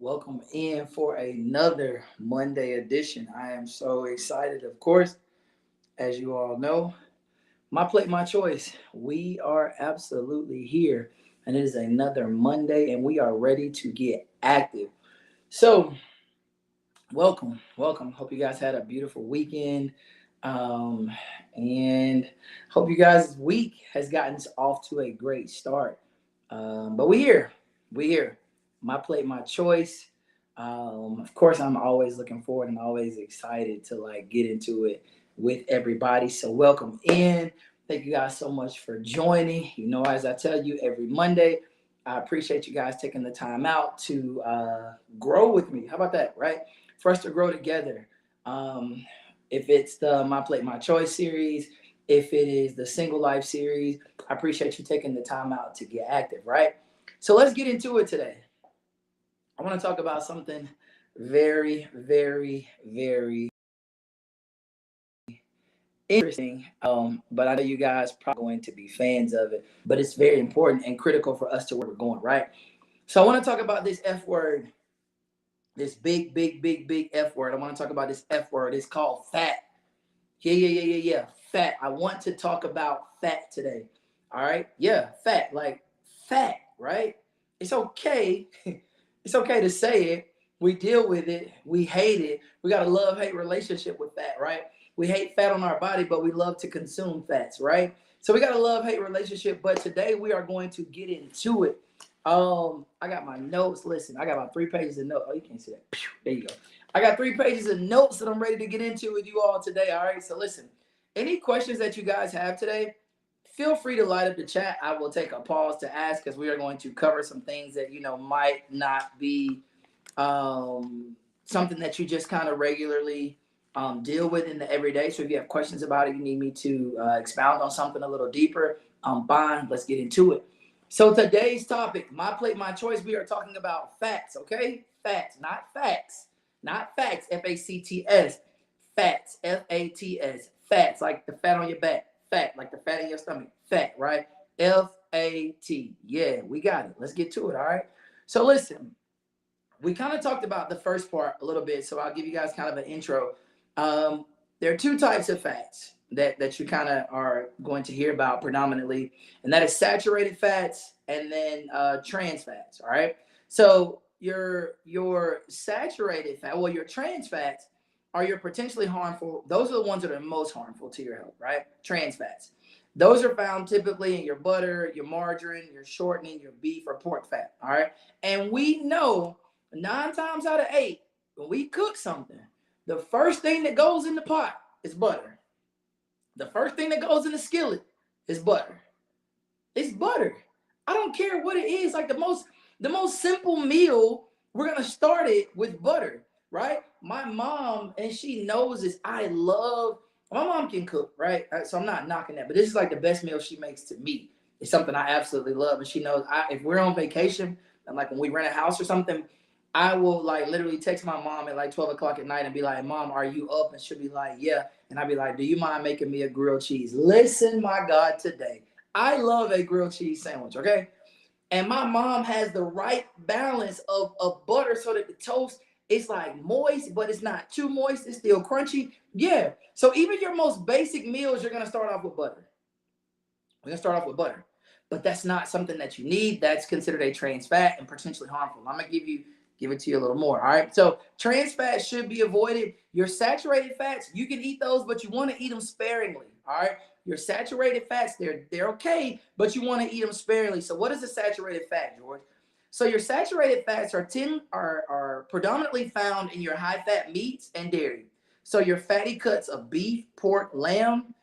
Welcome in for another Monday edition. I am so excited, of course, as you all know. My plate, my choice. We are absolutely here, and it is another Monday, and we are ready to get active. So, welcome. Hope you guys had a beautiful weekend, um, and hope you guys' week has gotten off to a great start. But we here. My plate, my choice. Of course, I'm always looking forward and always excited to like get into it with everybody. So welcome in. Thank you guys so much for joining. You know, as I tell you every Monday, I appreciate you guys taking the time out to grow with me. How about that, right? For us to grow together. Um, if it's the My Plate, My Choice series, if it is the Single Life series, I appreciate you taking the time out to get active, right? So let's get into it today. I want to talk about something very interesting. But I know you guys probably going to be fans of it, but it's very important and critical for us to where we're going, right? So I want to talk about this F word, this big F word. I want to talk about this F word. It's called fat. Yeah. Fat. I want to talk about fat today. All right. Yeah, fat. Like fat, right? It's okay. It's okay to say it. We deal with it. We hate it. We got a love-hate relationship with fat, right? We hate fat on our body, but we love to consume fats, right? So we got a love-hate relationship, but today we are going to get into it. I got my notes. Listen, I got about 3 pages of notes. Oh, you can't see that. There you go. I got 3 pages of notes that I'm ready to get into with you all today. All right. So listen, any questions that you guys have today, feel free to light up the chat. I will take a pause to ask because we are going to cover some things that might not be something that you just kind of regularly deal with in the everyday. So if you have questions about it, you need me to expound on something a little deeper, fine. Let's get into it. So today's topic, my plate, my choice. We are talking about facts, okay? Facts, not facts, not facts. F-A-C-T-S, facts, F-A-T-S, facts, like the fat on your back, fat, like the fat in your stomach, fat, right? F-A-T. Yeah, we got it. Let's get to it, all right? So listen, we kind of talked about the first part a little bit, so I'll give you guys kind of an intro. Um, there are two types of fats that you kind of are going to hear about predominantly, and that is saturated fats and then trans fats. All right. So your saturated fat, well, your trans fats are your potentially harmful. Those are the ones that are most harmful to your health, right? Trans fats. Those are found typically in your butter, your margarine, your shortening, your beef or pork fat. All right. And we know 9 times out of 8, when we cook something, the first thing that goes in the pot is butter. The first thing that goes in the skillet is butter. It's butter. I don't care what it is. Like the most simple meal, we're gonna start it with butter, right? My mom, and she knows this. My mom can cook, right? So I'm not knocking that, but this is like the best meal she makes to me. It's something I absolutely love, and she knows if we're on vacation and like when we rent a house or something, I will like literally text my mom at like 12 o'clock at night and be like, Mom, are you up? And she'll be like, yeah. And I'll be like, do you mind making me a grilled cheese? Listen, my God, today. I love a grilled cheese sandwich, okay? And my mom has the right balance of butter so that the toast is like moist, but it's not too moist. It's still crunchy. Yeah. So even your most basic meals, you're going to start off with butter. We're going to start off with butter. But that's not something that you need. That's considered a trans fat and potentially harmful. I'm going to give it to you a little more. All right. So trans fats should be avoided. Your saturated fats, you can eat those, but you want to eat them sparingly. All right. Your saturated fats, they're okay, but you want to eat them sparingly. So what is a saturated fat, George? So your saturated fats are predominantly found in your high fat meats and dairy. So your fatty cuts of beef, pork, lamb,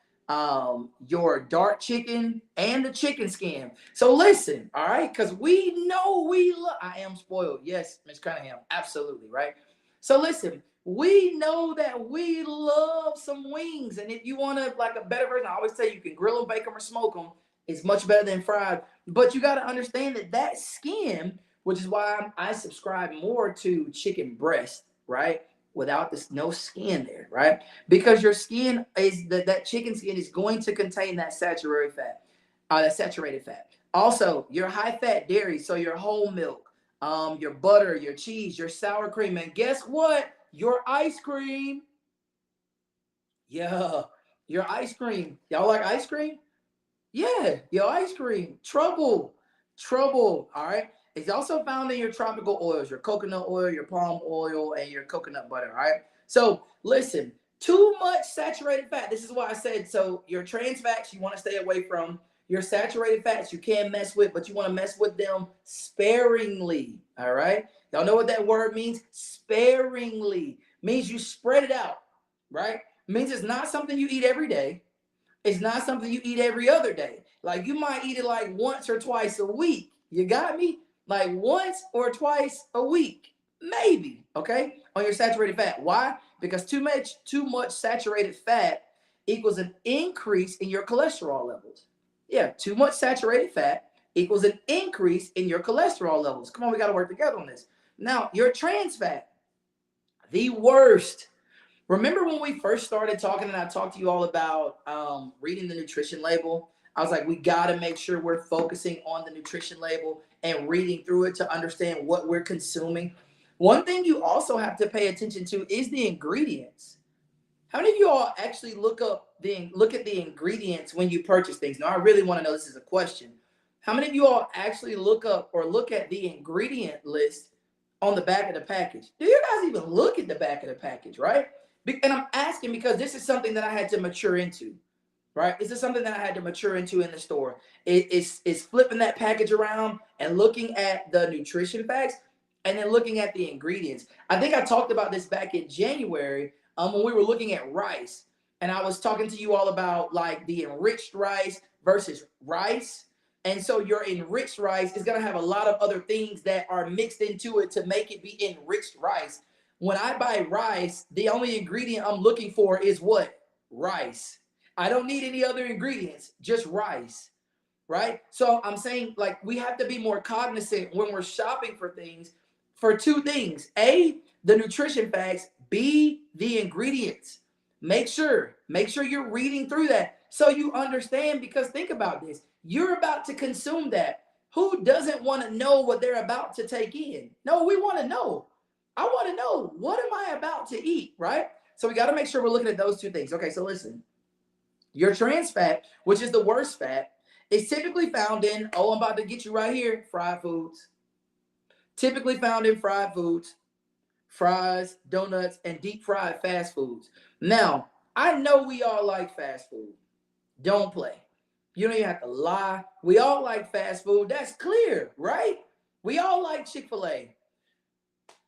your dark chicken, and the chicken skin. So listen, all right, because we know we love. I am spoiled. Yes, Miss Cunningham, absolutely, right? So listen, we know that we love some wings, and if you want to like a better version, I always say you can grill them, bake them, or smoke them. It's much better than fried. But you got to understand that skin, which is why I subscribe more to chicken breast, right? Without this, no skin there, right? Because your skin is that chicken skin is going to contain that saturated fat, Also, your high fat dairy, so your whole milk, your butter, your cheese, your sour cream, and guess what? Your ice cream. Yeah, your ice cream. Y'all like ice cream? Yeah, your ice cream. Trouble. Trouble. All right. It's also found in your tropical oils, your coconut oil, your palm oil, and your coconut butter. All right. So listen, too much saturated fat. This is why I said so. Your trans fats you want to stay away from. Your saturated fats you can't mess with, but you want to mess with them sparingly. All right. Y'all know what that word means? Sparingly means you spread it out. Right. Means it's not something you eat every day. It's not something you eat every other day. Like you might eat it like once or twice a week. You got me? Like once or twice a week, maybe. Okay, on your saturated fat. Why? Because too much saturated fat equals an increase in your cholesterol levels. Yeah, too much saturated fat equals an increase in your cholesterol levels. Come on, we got to work together on this. Now, your trans fat, the worst. Remember when we first started talking and I talked to you all about reading the nutrition label? I was like, we got to make sure we're focusing on the nutrition label and reading through it to understand what we're consuming. One thing you also have to pay attention to is the ingredients. How many of you all actually look at the ingredients when you purchase things? Now, I really want to know, this is a question. How many of you all actually look up or look at the ingredient list on the back of the package? Do you guys even look at the back of the package, right? And I'm asking because this is something that I had to mature into, right? This is something that I had to mature into in the store. It's flipping that package around and looking at the nutrition facts and then looking at the ingredients. I think I talked about this back in January when we were looking at rice. And I was talking to you all about like the enriched rice versus rice. And so your enriched rice is going to have a lot of other things that are mixed into it to make it be enriched rice. When I buy rice, the only ingredient I'm looking for is what? Rice. I don't need any other ingredients, just rice, right? So I'm saying like we have to be more cognizant when we're shopping for things for two things. A, the nutrition facts, B, the ingredients. Make sure you're reading through that so you understand because think about this. You're about to consume that. Who doesn't want to know what they're about to take in? No, we want to know. I want to know, what am I about to eat, right? So we got to make sure we're looking at those two things. Okay, so listen. Your trans fat, which is the worst fat, is typically found in, I'm about to get you right here, fried foods. Typically found in fried foods, fries, donuts, and deep fried fast foods. Now, I know we all like fast food. Don't play. You don't even have to lie. We all like fast food. That's clear, right? We all like Chick-fil-A.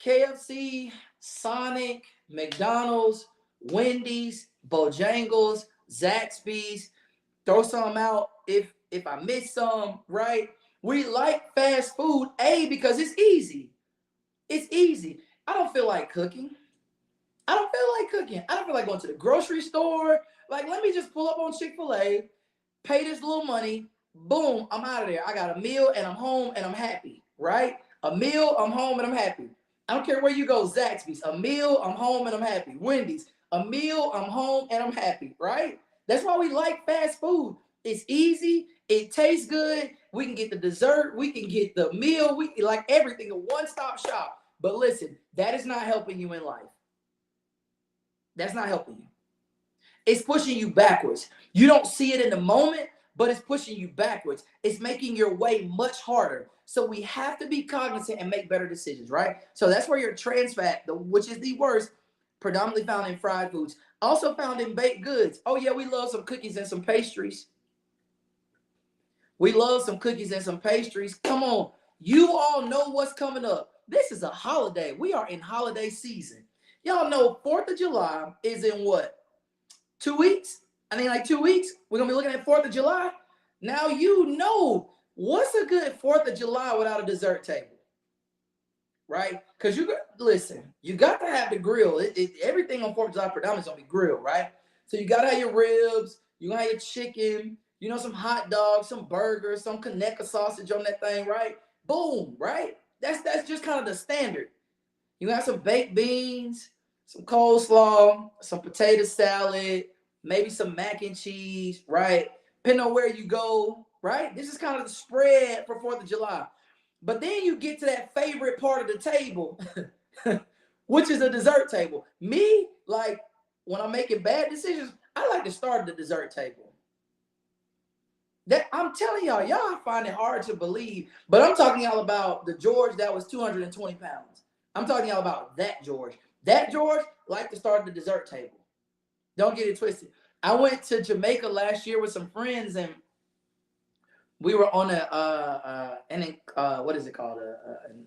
KFC, Sonic, McDonald's, Wendy's, Bojangles, Zaxby's. Throw some out if I miss some, right? We like fast food, A, because it's easy. It's easy. I don't feel like cooking. I don't feel like cooking. I don't feel like going to the grocery store. Like, let me just pull up on Chick-fil-A, pay this little money, boom, I'm out of there. I got a meal and I'm home and I'm happy, right? A meal, I'm home and I'm happy. I don't care where you go, Zaxby's, a meal, I'm home and I'm happy. Wendy's, a meal, I'm home and I'm happy, right? That's why we like fast food. It's easy, it tastes good. We can get the dessert, we can get the meal, we like everything, a one-stop shop. But listen, that is not helping you in life. That's not helping you. It's pushing you backwards. You don't see it in the moment, but it's pushing you backwards. It's making your way much harder. So we have to be cognizant and make better decisions, right? So that's where your trans fat, which is the worst, predominantly found in fried foods, also found in baked goods. Oh yeah, we love some cookies and some pastries. We love some cookies and some pastries. Come on. You all know what's coming up. This is a holiday. We are in holiday season. Y'all know 4th of July is in what? 2 weeks? I mean, like 2 weeks. We're going to be looking at 4th of July. Now you know what's a good 4th of July without a dessert table, right? Because listen, you got to have the grill. Everything on 4th of July predominantly is going to be grilled, right? So you got to have your ribs. You're going to have your chicken, some hot dogs, some burgers, some Conecuh sausage on that thing, right? Boom, right? That's just kind of the standard. You have some baked beans, some coleslaw, some potato salad, maybe some mac and cheese, right? Depending on where you go, right? This is kind of the spread for 4th of July. But then you get to that favorite part of the table, which is the dessert table. Me, like when I'm making bad decisions, I like to start at the dessert table. That I'm telling y'all find it hard to believe, but I'm talking y'all about the George that was 220 pounds. I'm talking y'all about that George. That George liked to start at the dessert table. Don't get it twisted. I went to Jamaica last year with some friends, and we were on what is it called? An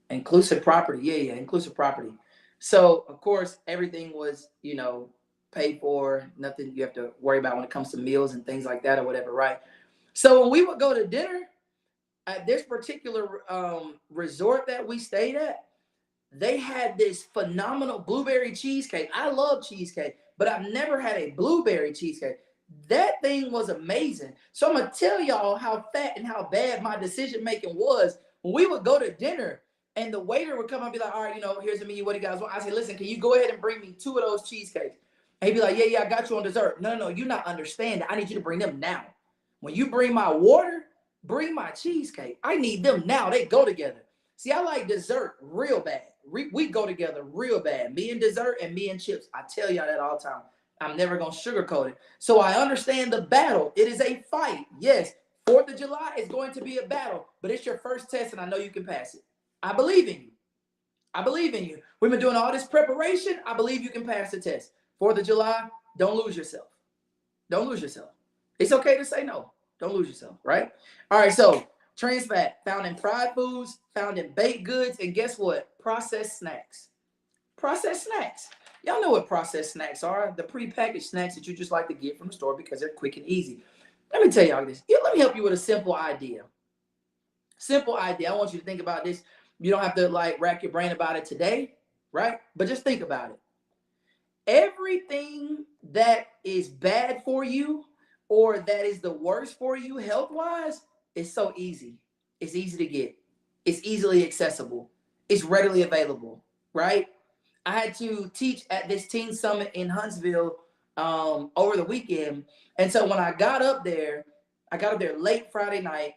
inclusive property. Yeah, inclusive property. So of course everything was, paid for. Nothing you have to worry about when it comes to meals and things like that or whatever, right? So when we would go to dinner at this particular resort that we stayed at, they had this phenomenal blueberry cheesecake. I love cheesecake, but I've never had a blueberry cheesecake. That thing was amazing. So I'm gonna tell y'all how fat and how bad my decision making was when we would go to dinner and the waiter would come and be like, all right, here's the menu. What do you guys want? I say, listen, can you go ahead and bring me 2 of those cheesecakes? And he'd be like, yeah, I got you on dessert. No, you're not understanding. I need you to bring them now. When you bring my water, bring my cheesecake. I need them now. They go together. See, I like dessert real bad. We go together real bad. Me and dessert and me and chips. I tell y'all that all the time. I'm never going to sugarcoat it. So I understand the battle. It is a fight. Yes, 4th of July is going to be a battle, but it's your first test, and I know you can pass it. I believe in you. I believe in you. We've been doing all this preparation. I believe you can pass the test. 4th of July, don't lose yourself. Don't lose yourself. It's okay to say no. Don't lose yourself, right? All right, so trans fat found in fried foods, found in baked goods, and guess what? Processed snacks. Processed snacks. Y'all know what processed snacks are. The prepackaged snacks that you just like to get from the store because they're quick and easy. Let me tell y'all this. Let me help you with a simple idea. Simple idea. I want you to think about this. You don't have to rack your brain about it today, right? But just think about it. Everything that is bad for you or that is the worst for you health-wise is so easy. It's easy to get. It's easily accessible. It's readily available, right? I had to teach at this teen summit in Huntsville over the weekend. And so when I got up there late Friday night.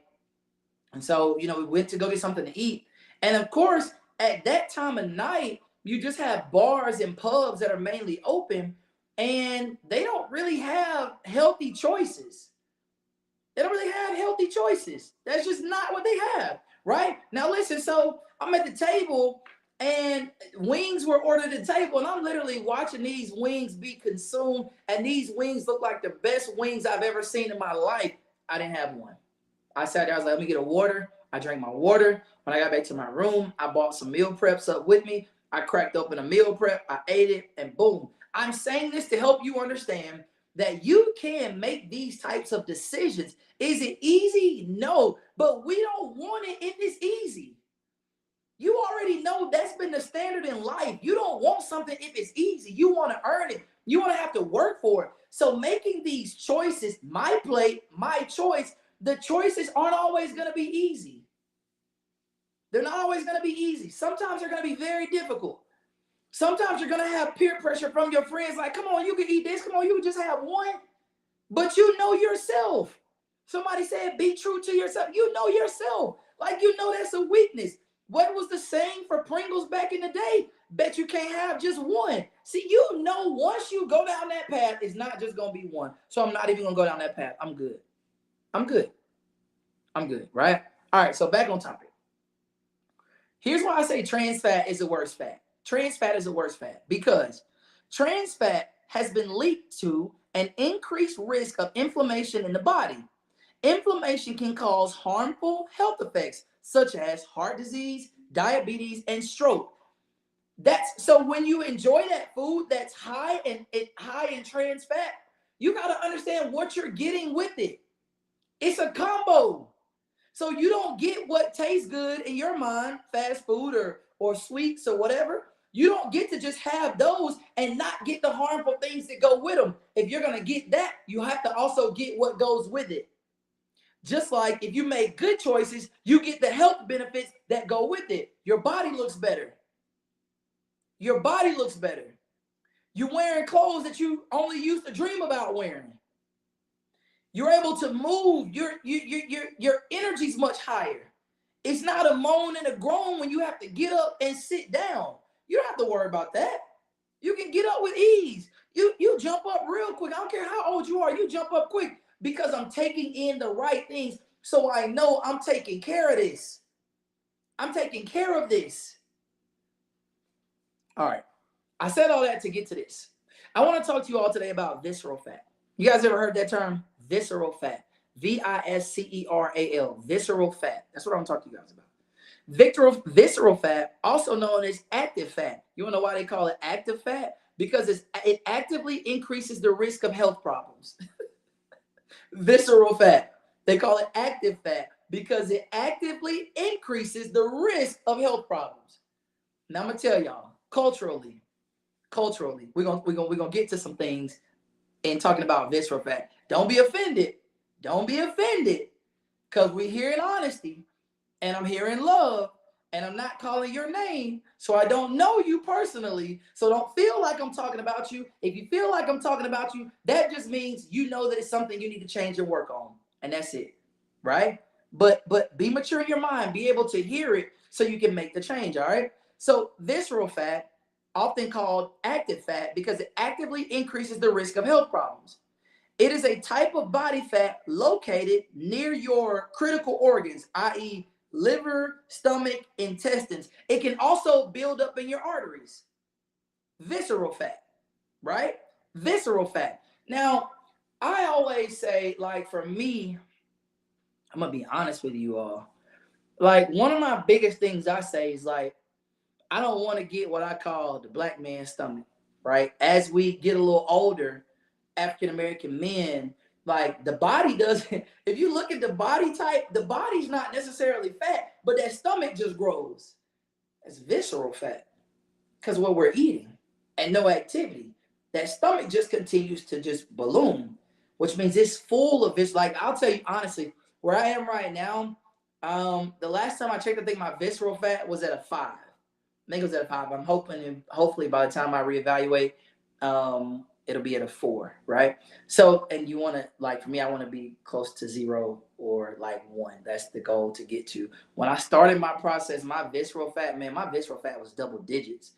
And so, we went to go get something to eat. And of course, at that time of night, you just have bars and pubs that are mainly open, and they don't really have healthy choices. They don't really have healthy choices. That's just not what they have, right? Now listen, so I'm at the table and wings were ordered at the table, and I'm literally watching these wings be consumed, and these wings look like the best wings I've ever seen in my life. I didn't have one. I sat there, I was like, let me get a water. I drank my water. When I got back to my room, I bought some meal preps up with me. I cracked open a meal prep, I ate it, and boom. I'm saying this to help you understand that you can make these types of decisions. Is it easy? No, but we don't want it if it's easy. You already know that's been the standard in life. You don't want something if it's easy. You want to earn it. You want to have to work for it. So making these choices, my plate, my choice, the choices aren't always going to be easy. They're not always going to be easy. Sometimes they're going to be very difficult. Sometimes you're going to have peer pressure from your friends like, come on, you can eat this. Come on, you can just have one. But you know yourself. Somebody said, be true to yourself. You know yourself. Like, that's a weakness. What was the saying for Pringles back in the day? Bet you can't have just one. See, once you go down that path, it's not just going to be one. So I'm not even going to go down that path. I'm good. I'm good, right? All right, so back on topic. Here's why I say trans fat is the worst fat. Trans fat is the worst fat because trans fat has been linked to an increased risk of inflammation in the body. Inflammation can cause harmful health effects such as heart disease, diabetes, and stroke. So when you enjoy that food that's high in trans fat, you got to understand what you're getting with it. It's a combo. So you don't get what tastes good in your mind, fast food or sweets or whatever. You don't get to just have those and not get the harmful things that go with them. If you're going to get that, you have to also get what goes with it. Just like if you make good choices, you get the health benefits that go with it. Your body looks better. Your body looks better. You're wearing clothes that you only used to dream about wearing. You're able to move. Your energy's much higher. It's not a moan and a groan when you have to get up and sit down. You don't have to worry about that. You can get up with ease. You jump up real quick. I don't care how old you are. You jump up quick because I'm taking in the right things. So I know I'm taking care of this. I'm taking care of this. All right. I said all that to get to this. I want to talk to you all today about visceral fat. You guys ever heard that term? Visceral fat. visceral. Visceral fat. That's what I'm talking to you guys about. Visceral fat, also known as active fat. You want to know why they call it active fat? Because it actively increases the risk of health problems. Visceral fat. They call it active fat because it actively increases the risk of health problems. Now I'm gonna tell y'all, culturally, we're gonna get to some things in talking about visceral fat. Don't be offended. Don't be offended, because we're here in honesty. And I'm here in love, and I'm not calling your name, so I don't know you personally, so don't feel like I'm talking about you. If you feel like I'm talking about you, that just means you know that it's something you need to change and work on, and that's it, right? But be mature in your mind, be able to hear it so you can make the change. All right. So visceral fat, often called active fat, because it actively increases the risk of health problems. It is a type of body fat located near your critical organs, i.e., liver, stomach, intestines. It can also build up in your arteries. Visceral fat, right? Visceral fat. Now, I always say, like, for me, I'm going to be honest with you all. Like, one of my biggest things I say is, like, I don't want to get what I call the black man's stomach, right? As we get a little older, African American men, like the body doesn't, if you look at the body type, the body's not necessarily fat, but that stomach just grows. It's visceral fat because what we're eating and no activity. That stomach just continues to just balloon, which means it's full of this. Like, I'll tell you honestly, where I am right now, the last time I checked, I think my visceral fat was at a 5. I think it was at a 5. I'm hoping, and hopefully by the time I reevaluate, it'll be at a 4, right? So, and you want to, like, for me, I want to be close to 0 or like 1. That's the goal to get to. When I started my process, my visceral fat, man, my visceral fat was double digits.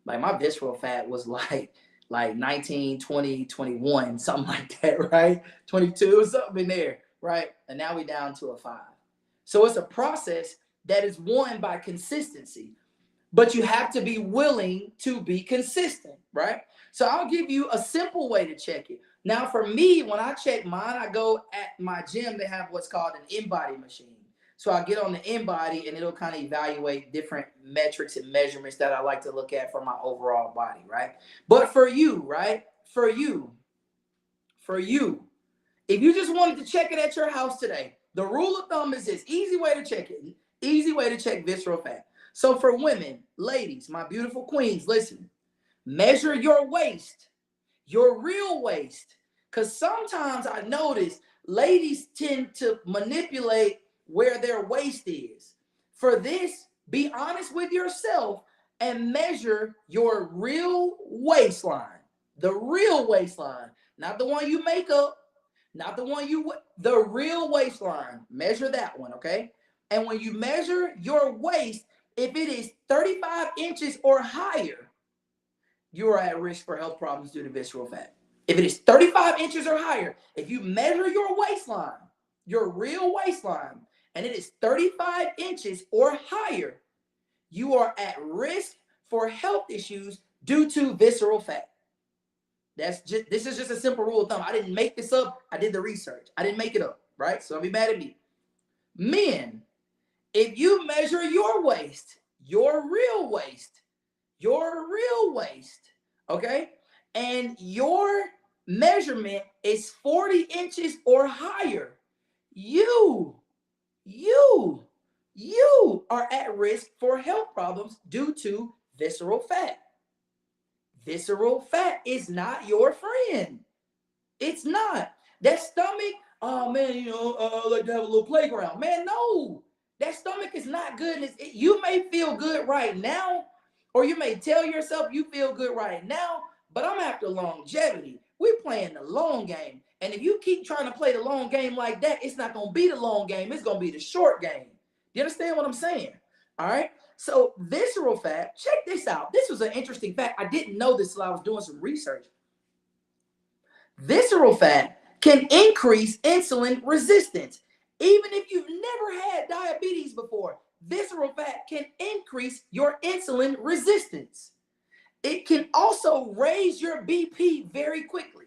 Like, my visceral fat was like 19, 20, 21, something like that, right? 22, something in there, right? And now we're down to a 5. So it's a process that is won by consistency, but you have to be willing to be consistent, right? So I'll give you a simple way to check it. Now, for me, when I check mine, I go at my gym. They have what's called an InBody machine. So I get on the InBody, and it'll kind of evaluate different metrics and measurements that I like to look at for my overall body, right? But for you, right? For you, if you just wanted to check it at your house today, the rule of thumb is this. Easy way to check it. Easy way to check visceral fat. So for women, ladies, my beautiful queens, listen. Measure your waist, your real waist. Because sometimes I notice ladies tend to manipulate where their waist is. For this, be honest with yourself and measure your real waistline. The real waistline, not the one you make up, not the one the real waistline. Measure that one, okay? And when you measure your waist, if it is 35 inches or higher, you are at risk for health problems due to visceral fat. If it is 35 inches or higher, if you measure your waistline, your real waistline, and it is 35 inches or higher, you are at risk for health issues due to visceral fat. This is just a simple rule of thumb. I didn't make this up. I did the research. I didn't make it up, right? So don't be mad at me. Men, if you measure your waist, your real waist, okay, and your measurement is 40 inches or higher, you are at risk for health problems due to visceral fat. Visceral fat is not your friend. It's not. That stomach, oh man, I like to have a little playground. Man, no. That stomach is not good. You may feel good right now, or you may tell yourself you feel good right now, but I'm after longevity. We're playing the long game. And if you keep trying to play the long game like that, it's not going to be the long game. It's going to be the short game. You understand what I'm saying? All right. So visceral fat, check this out. This was an interesting fact. I didn't know this till I was doing some research. Visceral fat can increase insulin resistance. Even if you've never had diabetes before, visceral fat can increase your insulin resistance. It can also raise your BP very quickly.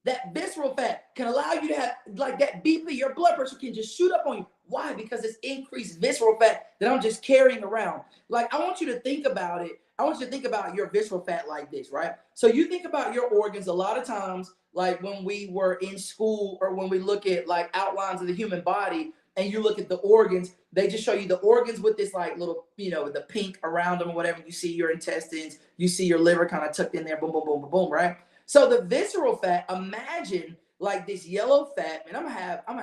That visceral fat can allow you to have like that BP, your blood pressure can just shoot up on you. Why? Because it's increased visceral fat that I'm just carrying around. Like, I want you to think about it. I want you to think about your visceral fat like this, right? So you think about your organs a lot of times, like when we were in school or when we look at like outlines of the human body and you look at the organs, they just show you the organs with this like little, the pink around them or whatever. You see your intestines, you see your liver kind of tucked in there, boom, boom, boom, boom, boom, right? So the visceral fat, imagine like this yellow fat, and I'm gonna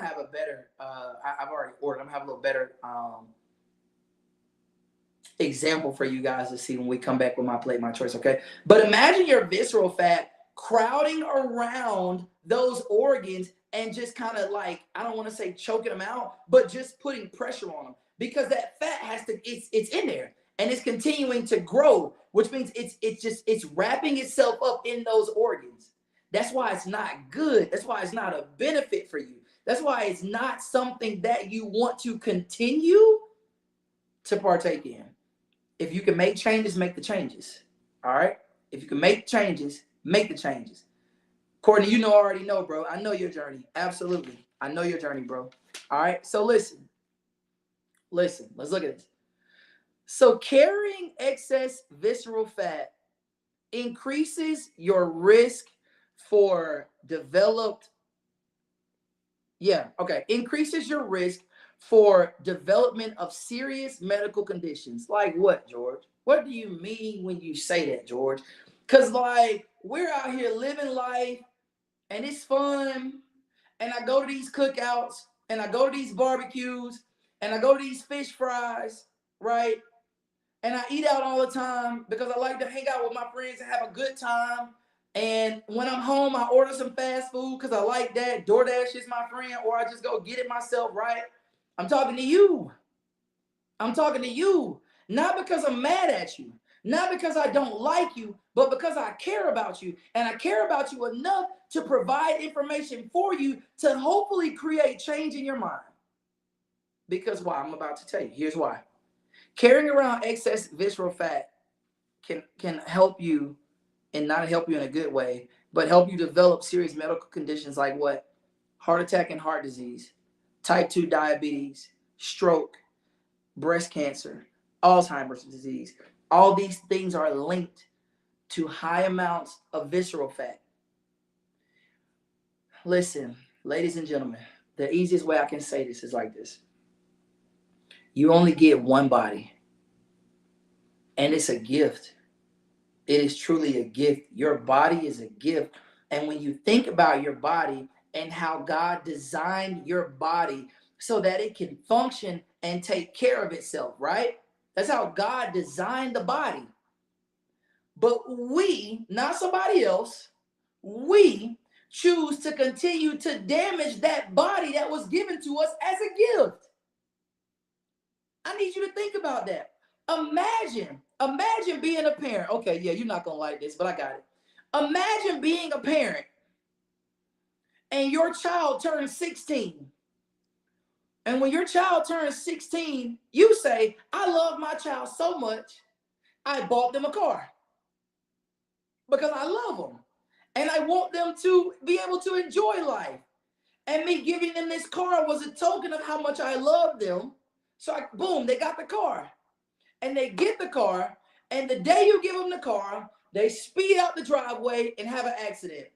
have a better. I've already ordered. I'm gonna have a little better example for you guys to see when we come back with my plate, my choice. Okay, but imagine your visceral fat crowding around those organs and just kind of like, I don't want to say choking them out, but just putting pressure on them because that fat has to. It's in there and it's continuing to grow, which means it's wrapping itself up in those organs. That's why it's not good. That's why it's not a benefit for you. That's why it's not something that you want to continue to partake in. If you can make changes, make the changes. All right? If you can make changes, make the changes. Courtney, you know, already know, bro. I know your journey. Absolutely. I know your journey, bro. All right? So listen. Let's look at this. So carrying excess visceral fat increases your risk for increases your risk for development of serious medical conditions. Like what, George? What do you mean when you say that, George? Because like we're out here living life and it's fun. And I go to these cookouts and I go to these barbecues and I go to these fish fries, right? And I eat out all the time because I like to hang out with my friends and have a good time. And when I'm home, I order some fast food because I like that. DoorDash is my friend, or I just go get it myself, right? I'm talking to you. I'm talking to you. Not because I'm mad at you, not because I don't like you, but because I care about you. And I care about you enough to provide information for you to hopefully create change in your mind. Because why? I'm about to tell you. Here's why. Carrying around excess visceral fat can help you, and not help you in a good way, but help you develop serious medical conditions like what? Heart attack and heart disease, type 2 diabetes, stroke, breast cancer, Alzheimer's disease. All these things are linked to high amounts of visceral fat. Listen, ladies and gentlemen, the easiest way I can say this is like this. You only get one body, and it's a gift. It is truly a gift. Your body is a gift. And when you think about your body and how God designed your body so that it can function and take care of itself, right? That's how God designed the body. But we, not somebody else, we choose to continue to damage that body that was given to us as a gift. I need you to think about that. Imagine being a parent. Okay, yeah, you're not going to like this, but I got it. Imagine being a parent and your child turns 16. And when your child turns 16, you say, I love my child so much, I bought them a car because I love them. And I want them to be able to enjoy life. And me giving them this car was a token of how much I love them. So, boom, they got the car. And they get the car, and the day you give them the car, they speed out the driveway and have an accident.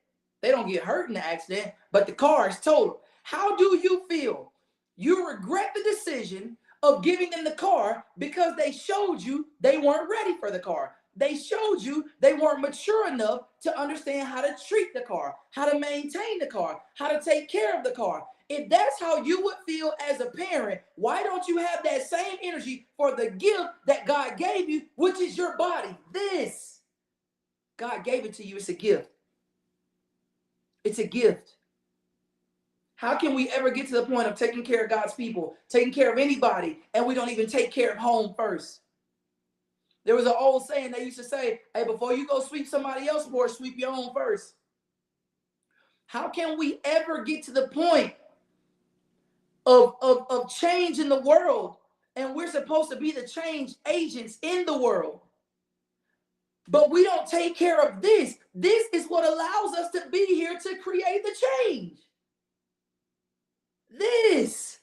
They don't get hurt in the accident, but the car is totaled. How do you feel? You regret the decision of giving them the car because they showed you they weren't ready for the car. They showed you they weren't mature enough to understand how to treat the car, how to maintain the car, how to take care of the car. If that's how you would feel as a parent, why don't you have that same energy for the gift that God gave you, which is your body? This. God gave it to you. It's a gift. It's a gift. How can we ever get to the point of taking care of God's people, taking care of anybody, and we don't even take care of home first? There was an old saying they used to say, hey, before you go sweep somebody else's porch, sweep your own first. How can we ever get to the point of change in the world, and we're supposed to be the change agents in the world, but we don't take care of this? This is what allows us to be here to create the change. This.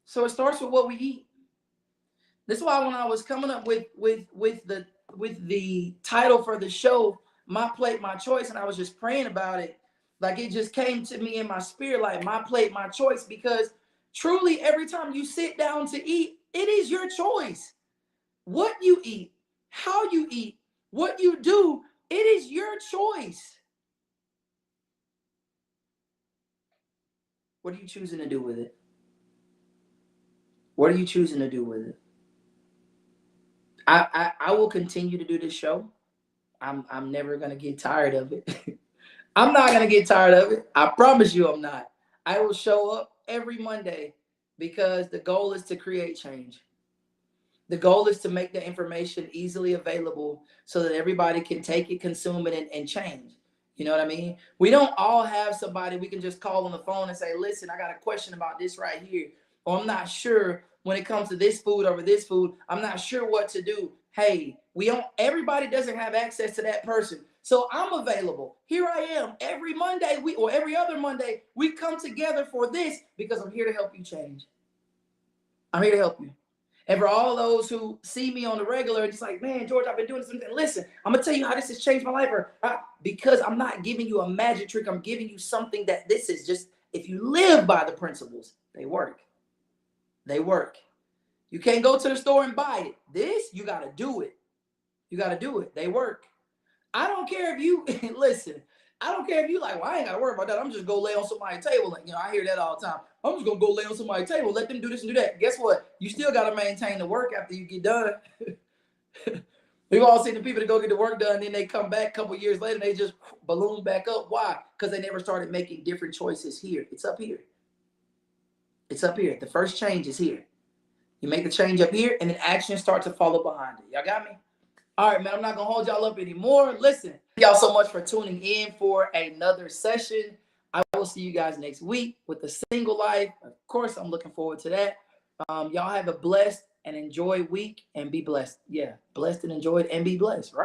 So it starts with what we eat. This is why when I was coming up with the title for the show, My Plate, My Choice, and I was just praying about it, like it just came to me in my spirit, like my plate, my choice, because truly every time you sit down to eat, it is your choice. What you eat, how you eat, what you do, it is your choice. What are you choosing to do with it? What are you choosing to do with it? I will continue to do this show. I'm never gonna get tired of it. I'm not gonna get tired of it. I promise you I'm not. I will show up every Monday because the goal is to create change. The goal is to make the information easily available so that everybody can take it, consume it, and change. You know what I mean? We don't all have somebody we can just call on the phone and say, listen, I got a question about this right here. Or I'm not sure when it comes to this food over this food. I'm not sure what to do. Hey, everybody doesn't have access to that person. So I'm available. Here I am. Every Monday, or every other Monday, we come together for this because I'm here to help you change. I'm here to help you. And for all those who see me on the regular, it's like, man, George, I've been doing something. Listen, I'm going to tell you how this has changed my life. Because I'm not giving you a magic trick. I'm giving you something that this is just, if you live by the principles, they work. They work. You can't go to the store and buy it. This, you got to do it. You got to do it. They work. I don't care if you, listen, I don't care if you like, well, I ain't got to worry about that. I'm just going to lay on somebody's table. And, I hear that all the time. I'm just going to go lay on somebody's table. Let them do this and do that. Guess what? You still got to maintain the work after you get done. We've all seen the people that go get the work done, then they come back a couple years later and they just balloon back up. Why? Because they never started making different choices here. It's up here. It's up here. The first change is here. You make the change up here and then actions start to follow behind it. Y'all got me? All right, man, I'm not going to hold y'all up anymore. Listen, thank y'all so much for tuning in for another session. I will see you guys next week with the single life. Of course, I'm looking forward to that. Y'all have a blessed and enjoy week and be blessed. Yeah, blessed and enjoyed and be blessed, right?